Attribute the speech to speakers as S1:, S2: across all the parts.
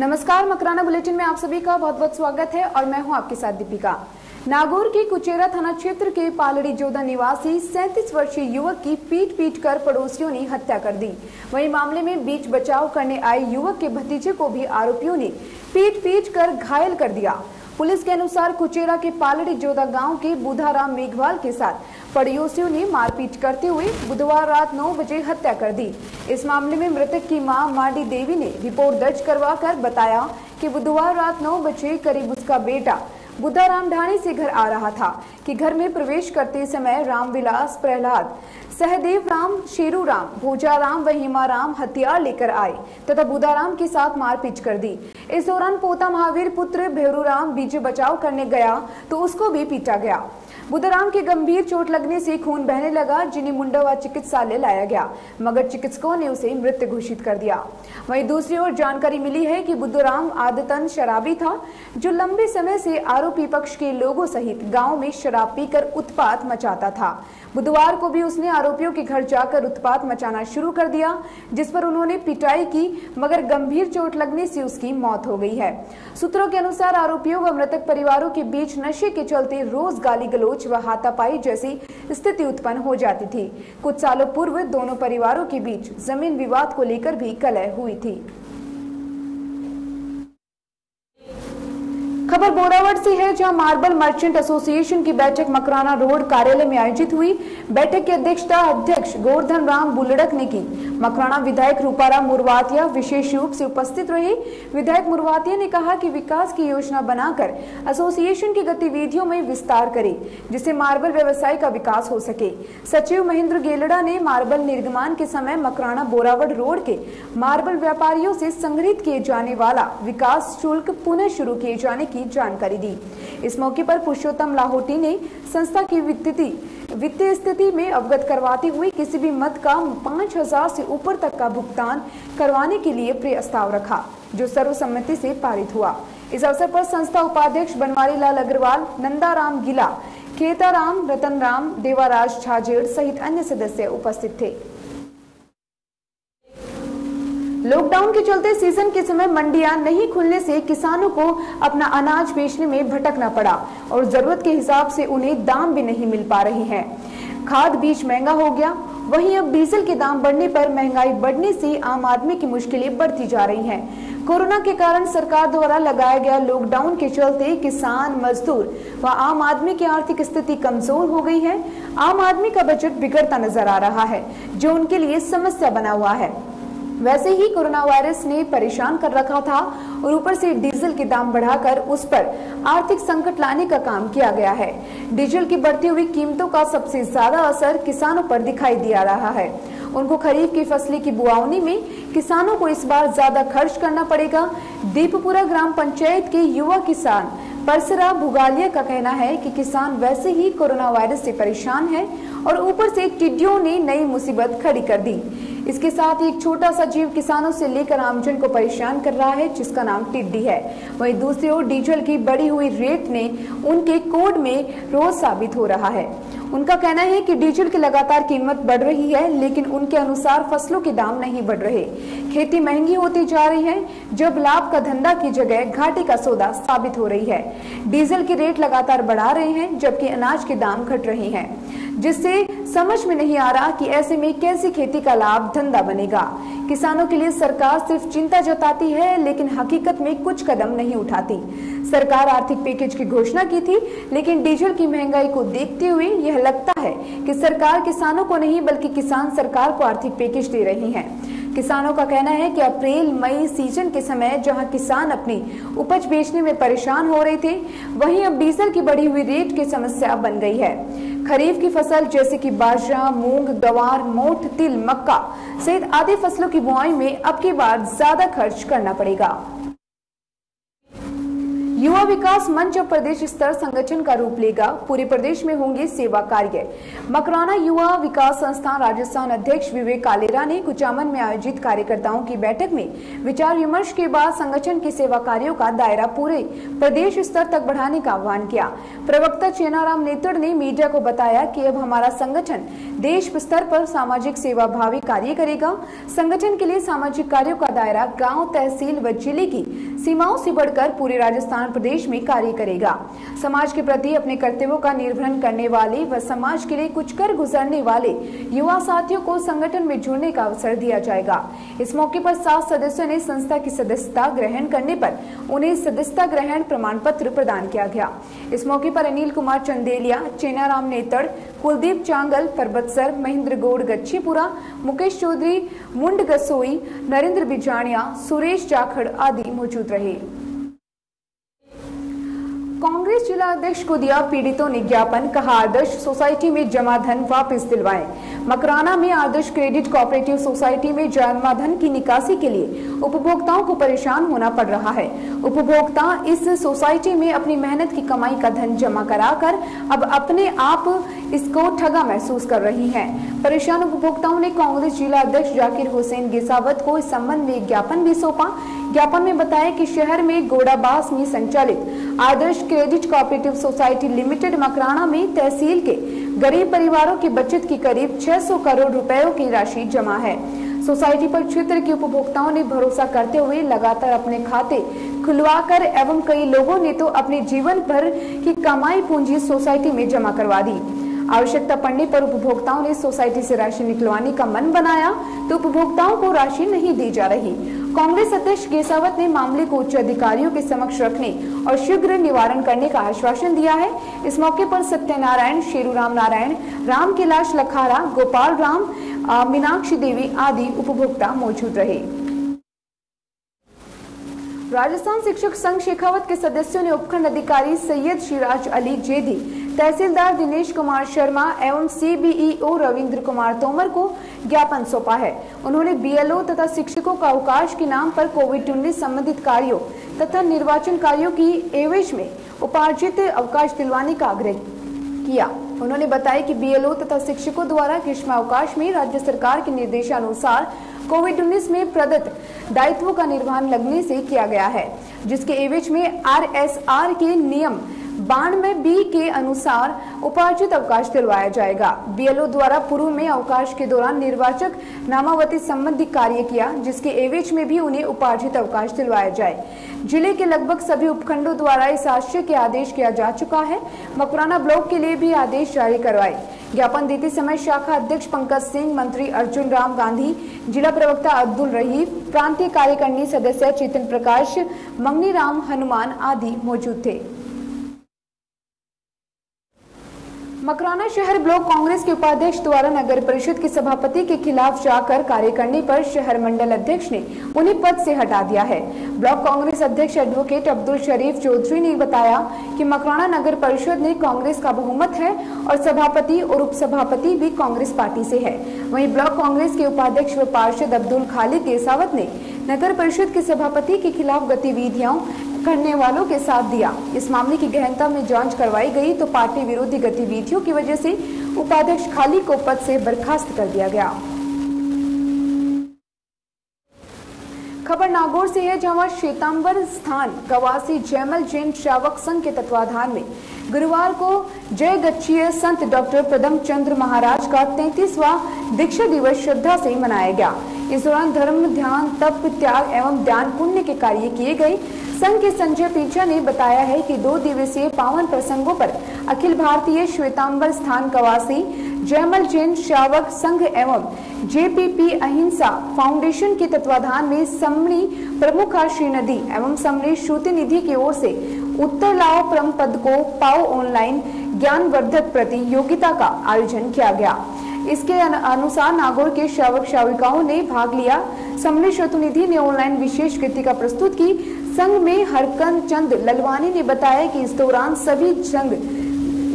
S1: नमस्कार, मकराना बुलेटिन में आप सभी का बहुत बहुत स्वागत है और मैं हूं आपके साथ दीपिका। नागौर के कुचेरा थाना क्षेत्र के पालड़ी जोधा निवासी 37 वर्षीय युवक की पीट कर पड़ोसियों ने हत्या कर दी। वहीं मामले में बीच बचाव करने आए युवक के भतीजे को भी आरोपियों ने पीट कर घायल कर दिया। पुलिस के अनुसार कुचेरा के पालड़ी जोधा गांव के बुधाराम मेघवाल के साथ पड़ोसियों ने मारपीट करते हुए बुधवार रात 9 बजे हत्या कर दी। इस मामले में मृतक की मां माडी देवी ने रिपोर्ट दर्ज करवाकर बताया कि बुधवार रात 9 बजे करीब उसका बेटा बुधाराम ढाणी से घर आ रहा था कि घर में प्रवेश करते समय रामविलास, प्रहलाद, सहदेव राम, शेरू राम, भोजाराम व हिमाराम हथियार लेकर आए तथा बुधाराम के साथ मारपीट कर दी। इस दौरान पोता महावीर पुत्र भेरूराम बीच बचाव करने गया तो उसको भी पीटा गया। बुधाराम के गंभीर चोट लगने से खून बहने लगा, जिन्हें मुंडावा चिकित्सालय लाया गया, मगर चिकित्सकों ने उसे मृत घोषित कर दिया। वहीं दूसरी ओर जानकारी मिली है कि बुधाराम आदतन शराबी था, जो लंबे समय से आरोपी पक्ष के लोगों सहित गांव में शराब पीकर उत्पात मचाता था। बुधवार को भी उसने आरोपियों के घर जाकर उत्पात मचाना शुरू कर दिया, जिस पर उन्होंने पिटाई की, मगर गंभीर चोट लगने से उसकी मौत हो गई है। सूत्रों के अनुसार आरोपियों व मृतक परिवारों के बीच नशे के चलते रोज गाली गलौज व हाथापाई जैसी स्थिति उत्पन्न हो जाती थी। कुछ सालों पूर्व दोनों परिवारों के बीच जमीन विवाद को लेकर भी कलह हुई थी। खबर बोरावट से है, जहां मार्बल मर्चेंट एसोसिएशन की बैठक मकराना रोड कार्यालय में आयोजित हुई। बैठक की अध्यक्षता अध्यक्ष गोवर्धन राम बुलड़क ने की। मकराना विधायक रूपाराम मुरवातिया विशेष रूप से उपस्थित रहे। विधायक मुरवातिया ने कहा कि विकास की योजना बनाकर एसोसिएशन की गतिविधियों में विस्तार करे, जिससे मार्बल व्यवसाय का विकास हो सके। सचिव महेंद्र गेलड़ा ने मार्बल निर्गमान के समय मकराना बोरावट रोड के मार्बल व्यापारियों से संग्रहित किए जाने वाला विकास शुल्क पुनः शुरू किए जाने की जानकारी दी। इस मौके पर पुरुषोत्तम लाहौटी ने संस्था की वित्तीय स्थिति में अवगत करवाते हुए किसी भी मद का 5,000 से ऊपर तक का भुगतान करवाने के लिए प्रस्ताव रखा, जो सर्वसम्मति से पारित हुआ। इस अवसर पर संस्था उपाध्यक्ष बनवारी लाल अग्रवाल, नंदाराम गिला, केताराम, रतन राम, देवाराज छाजेड़ सहित अन्य सदस्य उपस्थित थे। लॉकडाउन के चलते सीजन के समय मंडियां नहीं खुलने से किसानों को अपना अनाज बेचने में भटकना पड़ा और जरूरत के हिसाब से उन्हें दाम भी नहीं मिल पा रहे हैं। खाद बीज महंगा हो गया। वहीं अब डीजल के दाम बढ़ने पर महंगाई बढ़ने से आम आदमी की मुश्किलें बढ़ती जा रही हैं। कोरोना के कारण सरकार द्वारा लगाया गया लॉकडाउन के चलते किसान, मजदूर व आम आदमी की आर्थिक स्थिति कमजोर हो गई है। आम आदमी का बजट बिगड़ता नजर आ रहा है, जो उनके लिए समस्या बना हुआ है। वैसे ही कोरोना वायरस ने परेशान कर रखा था और ऊपर से डीजल के दाम बढ़ाकर उस पर आर्थिक संकट लाने का काम किया गया है। डीजल की बढ़ती हुई कीमतों का सबसे ज्यादा असर किसानों पर दिखाई दिया रहा है। उनको खरीफ की फसलें की बुआई में किसानों को इस बार ज्यादा खर्च करना पड़ेगा। दीपपुरा ग्राम पंचायत के युवा किसान परसरा भुगालिया का कहना है कि किसान वैसे ही कोरोना वायरस से परेशान है और ऊपर से टिड्डियों ने नई मुसीबत खड़ी कर दी। इसके साथ ही एक छोटा सा जीव किसानों से लेकर आमजन को परेशान कर रहा है, जिसका नाम टिड्डी है। वहीं दूसरी ओर डीजल की बढ़ी हुई रेट ने उनके कोड में रोज साबित हो रहा है। उनका कहना है कि डीजल की लगातार कीमत बढ़ रही है, लेकिन उनके अनुसार फसलों के दाम नहीं बढ़ रहे। खेती महंगी होती जा रही है, जब लाभ का धंधा की जगह घाटे का सौदा साबित हो रही है। डीजल की रेट लगातार बढ़ा रहे हैं, जबकि अनाज के दाम घट रहे हैं, जिससे समझ में नहीं आ रहा कि ऐसे में कैसे खेती का लाभ धंधा बनेगा। किसानों के लिए सरकार सिर्फ चिंता जताती है, लेकिन हकीकत में कुछ कदम नहीं उठाती। सरकार आर्थिक पैकेज की घोषणा की थी, लेकिन डीजल की महंगाई को देखते हुए यह लगता है कि सरकार किसानों को नहीं बल्कि किसान सरकार को आर्थिक पैकेज दे रही है। किसानों का कहना है कि अप्रैल मई सीजन के समय जहां किसान अपनी उपज बेचने में परेशान हो रहे थे, वहीं अब डीजल की बढ़ी हुई रेट की समस्या बन गई है। खरीफ की फसल जैसे कि बाजरा, मूंग, गवार, मोठ, तिल, मक्का सहित आदि फसलों की बुआई में अब की बार ज्यादा खर्च करना पड़ेगा। युवा विकास मंच अब प्रदेश स्तर संगठन का रूप लेगा, पूरे प्रदेश में होंगे सेवा कार्य। मकराना युवा विकास संस्थान राजस्थान अध्यक्ष विवेक कालेरा ने कुचामन में आयोजित कार्यकर्ताओं की बैठक में विचार विमर्श के बाद संगठन के सेवा कार्यों का दायरा पूरे प्रदेश स्तर तक बढ़ाने का आह्वान किया। प्रवक्ता चेनाराम नेतड़ ने मीडिया को बताया कि अब हमारा संगठन देश स्तर पर सामाजिक सेवा भावी कार्य करेगा। संगठन के लिए सामाजिक कार्यों का दायरा गाँव, तहसील व जिले की सीमाओं से बढ़कर पूरे राजस्थान प्रदेश में कार्य करेगा। समाज के प्रति अपने कर्तव्यों का निर्वहन करने वाले व समाज के लिए कुछ कर गुजरने वाले युवा साथियों को संगठन में जुड़ने का अवसर दिया जाएगा। इस मौके पर 7 सदस्यों ने संस्था की सदस्यता ग्रहण करने पर उन्हें सदस्यता ग्रहण प्रमाण पत्र प्रदान किया गया। इस मौके पर अनिल कुमार चंदेलिया, चेनाराम नेतड़, कुलदीप चांगल, परबत सर, महेंद्र गौड़ गच्छीपुरा, मुकेश चौधरी मुंड गसोई, नरेंद्र बिजानिया, सुरेश जाखड़ आदि मौजूद रहे। कांग्रेस जिला अध्यक्ष को दिया पीड़ितों ने ज्ञापन, कहा आदर्श सोसाइटी में जमा धन वापस दिलवाएं। मकराना में आदर्श क्रेडिट कोऑपरेटिव सोसाइटी में जमा धन की निकासी के लिए उपभोक्ताओं को परेशान होना पड़ रहा है। उपभोक्ता इस सोसाइटी में अपनी मेहनत की कमाई का धन जमा कराकर अब अपने आप इसको ठगा महसूस कर रही हैं। परेशान उपभोक्ताओं ने कांग्रेस जिला अध्यक्ष जाकिर हुसैन गिसावत को इस संबंध में एक ज्ञापन भी सौंपा। ज्ञापन में बताया कि शहर में गोडाबास में संचालित Adarsh credit cooperative society limited Makrana में तहसील के गरीब परिवारों की बचत की करीब 600 करोड़ रुपयों की राशि जमा है। सोसाइटी पर क्षेत्र के उपभोक्ताओं ने भरोसा करते हुए लगातार अपने खाते खुलवाकर एवं कई लोगों ने तो अपने जीवन भर की कमाई पूंजी सोसाइटी में जमा करवा दी। आवश्यकता पड़ने पर उपभोक्ताओं ने सोसाइटी से राशि निकलवाने का मन बनाया तो उपभोक्ताओं को राशि नहीं दी जा रही। कांग्रेस अध्यक्ष गेसावत ने मामले को उच्च अधिकारियों के समक्ष रखने और शीघ्र निवारण करने का आश्वासन दिया है। इस मौके पर सत्यनारायण, शेरूराम नारायण, राम कैलाश लखारा, गोपाल राम, मीनाक्षी देवी आदि उपभोक्ता मौजूद रहे। राजस्थान शिक्षक संघ शेखावत के सदस्यों ने उपखंड अधिकारी सैयद शिराज अली जेदी, तहसीलदार दिनेश कुमार शर्मा एवं CBEO रविंद्र कुमार तोमर को ज्ञापन सौंपा है। उन्होंने BLO तथा शिक्षकों का अवकाश के नाम पर कोविड-19 संबंधित कार्यों तथा निर्वाचन कार्यों की एवज में उपार्जित अवकाश दिलवाने का आग्रह किया। उन्होंने बताया कि BLO तथा शिक्षकों द्वारा ग्रीष्मावकाश में राज्य सरकार के निर्देशानुसार कोविड-19 में प्रदत्त दायित्वों का निर्वहन लगने से किया गया है, जिसके एवज में RSR के नियम 92B के अनुसार उपार्जित अवकाश दिलवाया जाएगा। BLO द्वारा पूर्व में अवकाश के दौरान निर्वाचक नामावती संबंधी कार्य किया, जिसके एवज में भी उन्हें उपार्जित अवकाश दिलवाया जाए। जिले के लगभग सभी उपखंडों द्वारा इस आशय के आदेश किया जा चुका है। मकराना ब्लॉक के लिए भी आदेश जारी करवाए। ज्ञापन देते समय शाखा अध्यक्ष पंकज सिंह, मंत्री अर्जुन राम गांधी, जिला प्रवक्ता अब्दुल रहीफ, प्रांतीय कार्यकारिणी सदस्य चेतन प्रकाश, मंगनी राम हनुमान आदि मौजूद थे। मकराना शहर ब्लॉक कांग्रेस के उपाध्यक्ष द्वारा नगर परिषद के सभापति के खिलाफ जाकर कार्य करने पर शहर मंडल अध्यक्ष ने उन्हें पद से हटा दिया है। ब्लॉक कांग्रेस अध्यक्ष एडवोकेट अब्दुल शरीफ चौधरी ने बताया कि मकराना नगर परिषद में कांग्रेस का बहुमत है और सभापति और उपसभापति भी कांग्रेस पार्टी से है। वहीं ब्लॉक कांग्रेस के उपाध्यक्ष व पार्षद अब्दुल खालिद गेसावत ने नगर परिषद के सभापति के खिलाफ गतिविधियों करने वालों के साथ दिया। इस मामले की गहनता में जांच करवाई गई तो पार्टी विरोधी गतिविधियों की वजह से उपाध्यक्ष खालिद को पद से बर्खास्त कर दिया गया। खबर नागौर से है, जहां श्वेतांबर स्थान कवासी जयमल जैन श्रावक संघ के तत्वाधान में गुरुवार को जय गच्छीय संत डॉक्टर प्रदम चंद्र महाराज का 33वां दीक्षा दिवस श्रद्धा से मनाया गया। इस दौरान धर्म, ध्यान, तप, त्याग एवं दान पुण्य के कार्य किए गए। संघ के संजय पीछा ने बताया है कि 2 दिवसीय पावन प्रसंगों पर अखिल भारतीय श्वेतांबर स्थान कवासी जयमल जैन श्रावक संघ एवं JPP अहिंसा फाउंडेशन के तत्वाधान में समणी प्रमुखा श्रीनदी एवं समणी श्रुति निधि की ओर से उत्तर लाओ परम पद को पाओ ऑनलाइन ज्ञानवर्धक प्रतियोगिता का आयोजन किया गया। इसके अनुसार नागौर के श्रावक श्राविकाओं ने भाग लिया। समणी श्रुतिनिधि ने ऑनलाइन विशेष कृतिका प्रस्तुत की। संघ में हरकंद चंद ललवानी ने बताया कि इस दौरान सभी संघ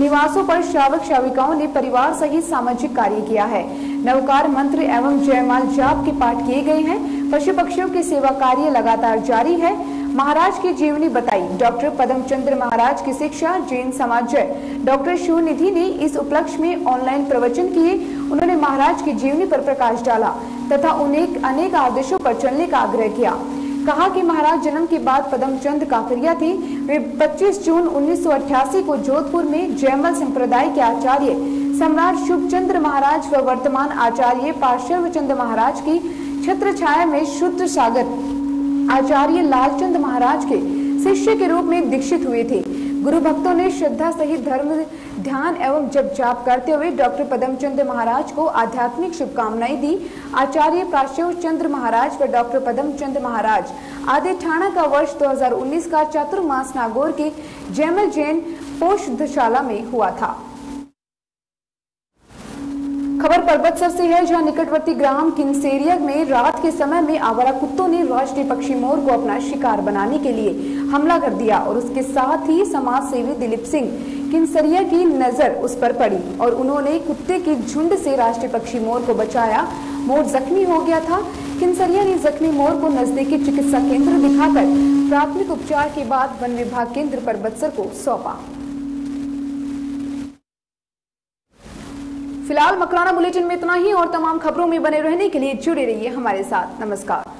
S1: निवासों पर श्रावक श्राविकाओं ने परिवार सहित सामाजिक कार्य किया है। नवकार मंत्र एवं जयमाल जाप के पाठ किए गए हैं। पशु पक्षियों की सेवा कार्य लगातार जारी है। महाराज की जीवनी बताई। डॉक्टर पदमचंद्र महाराज की शिक्षा, जैन समाज। डॉक्टर शिवनिधि ने इस उपलक्ष्य में ऑनलाइन प्रवचन किए। उन्होंने महाराज की जीवनी पर प्रकाश डाला तथा उन्हें अनेक आदर्शों पर चलने का आग्रह किया। कहा कि महाराज जन्म के बाद पदमचंद काकरिया थे। वे 25 जून 1988 को जोधपुर में जयमल संप्रदाय के आचार्य सम्राट शुभचंद्र महाराज व वर्तमान आचार्य पार्श्वचंद महाराज की छत्र छाया में शुद्ध सागर आचार्य लालचंद महाराज के शिष्य के रूप में दीक्षित हुए थे। गुरु भक्तों ने श्रद्धा सहित धर्म ध्यान एवं जप जाप करते हुए डॉक्टर पदमचंद महाराज को आध्यात्मिक शुभकामनाएं दी। आचार्य पार्श्वचंद्र महाराज व डॉक्टर पदमचंद महाराज आदि ठाणा का वर्ष 2019 का चातुर्मास नागौर के जयमल जैन पोषधशाला में हुआ था। खबर परबतसर से है, जहां निकटवर्ती ग्राम किनसेरिया में रात के समय में आवारा कुत्तों ने राष्ट्रीय पक्षी मोर को अपना शिकार बनाने के लिए हमला कर दिया और उसके साथ ही समाज सेवी दिलीप सिंह किनसेरिया की नजर उस पर पड़ी और उन्होंने कुत्ते के झुंड से राष्ट्रीय पक्षी मोर को बचाया। मोर जख्मी हो गया था। किनसेरिया ने जख्मी मोर को नजदीकी चिकित्सा केंद्र दिखाकर प्राथमिक उपचार के बाद वन विभाग केंद्र परबतसर को सौंपा। फिलहाल मकराना बुलेटिन में इतना ही और तमाम खबरों में बने रहने के लिए जुड़े रहिए हमारे साथ। नमस्कार।